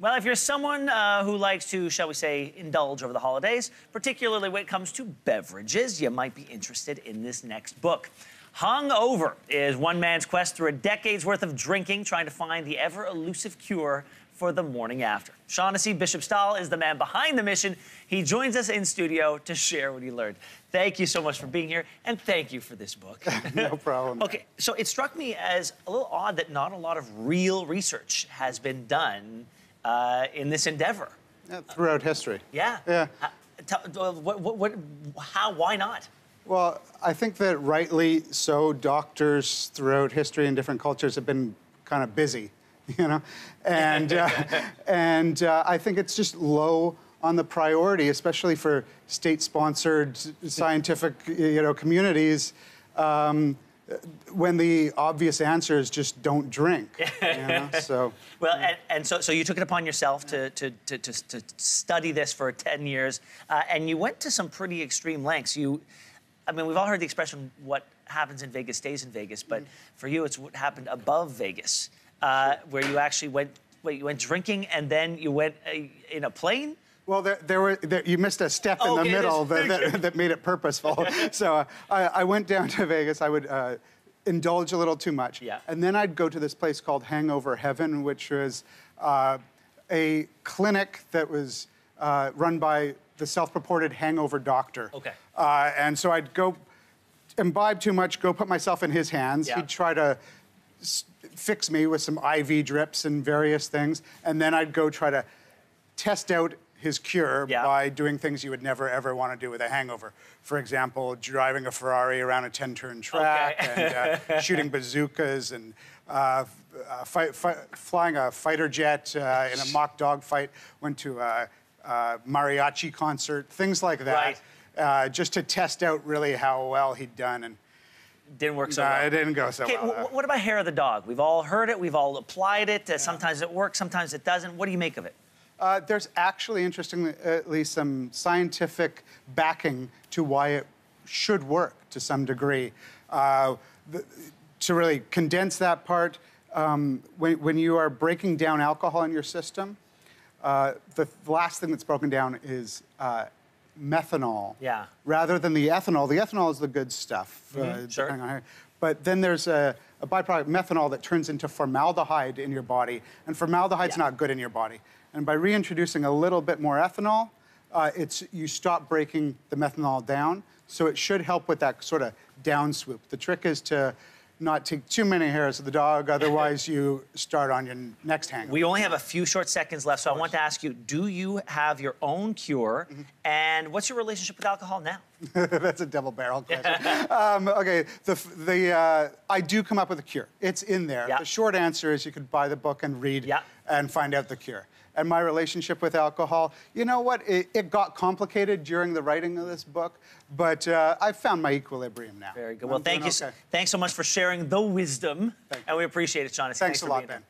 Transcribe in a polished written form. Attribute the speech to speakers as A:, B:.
A: Well, if you're someone who likes to, shall we say, indulge over the holidays, particularly when it comes to beverages, you might be interested in this next book. Hungover is one man's quest through a decade's worth of drinking, trying to find the ever-elusive cure for the morning after. Shaughnessy Bishop-Stall is the man behind the mission. He joins us in studio to share what he learned. Thank you so much for being here, and thank you for this book.
B: No problem.
A: Okay, so it struck me as a little odd that not a lot of real research has been done in this endeavor.
B: Yeah, throughout history.
A: Yeah.
B: Yeah.
A: Why not?
B: Well, I think that rightly so, doctors throughout history and different cultures have been kind of busy, you know? And, I think it's just low on the priority, especially for state-sponsored scientific, communities, when the obvious answer is just don't drink. So.
A: Well, so you took it upon yourself to study this for 10 years, and you went to some pretty extreme lengths. I mean, we've all heard the expression, what happens in Vegas stays in Vegas, but for you, it's what happened above Vegas, where you actually you went drinking and then you went in a plane?
B: Well, you missed a step in the middle that made it purposeful. So I went down to Vegas. I would indulge a little too much.
A: Yeah.
B: And then I'd go to this place called Hangover Heaven, which was a clinic that was run by the self-purported hangover doctor.
A: Okay.
B: And so I'd go imbibe too much, go put myself in his hands. Yeah. He'd try to fix me with some IV drips and various things. And then I'd go try to test out his cure by doing things you would never, ever want to do with a hangover. For example, driving a Ferrari around a 10-turn track and shooting bazookas and flying a fighter jet in a mock dogfight. Went to a mariachi concert, things like that, just to test out really how well he'd done. And
A: didn't work so well.
B: It didn't go so well.
A: What about hair of the dog? We've all heard it, we've all applied it. Sometimes it works, sometimes it doesn't. What do you make of it?
B: There's actually, interestingly, some scientific backing to why it should work to some degree. To really condense that part, when you are breaking down alcohol in your system, the last thing that's broken down is methanol, rather than the ethanol. The ethanol is the good stuff, depending on how. But then there's a byproduct, methanol, that turns into formaldehyde in your body, and formaldehyde's not good in your body. And by reintroducing a little bit more ethanol, you stop breaking the methanol down, so it should help with that sort of down swoop. The trick is to not take too many hairs of the dog, otherwise you start on your next hangover. We
A: only have a few short seconds left, so I want to ask you, do you have your own cure, and what's your relationship with alcohol now?
B: That's a double-barreled question. Okay, I do come up with a cure. It's in there. The short answer is you could buy the book and read and find out the cure. And my relationship with alcohol, you know what? It got complicated during the writing of this book, but I've found my equilibrium now.
A: Very good. Well, thanks so much for sharing the wisdom, and we appreciate it, Shaughnessy.
B: Thanks a lot, Ben.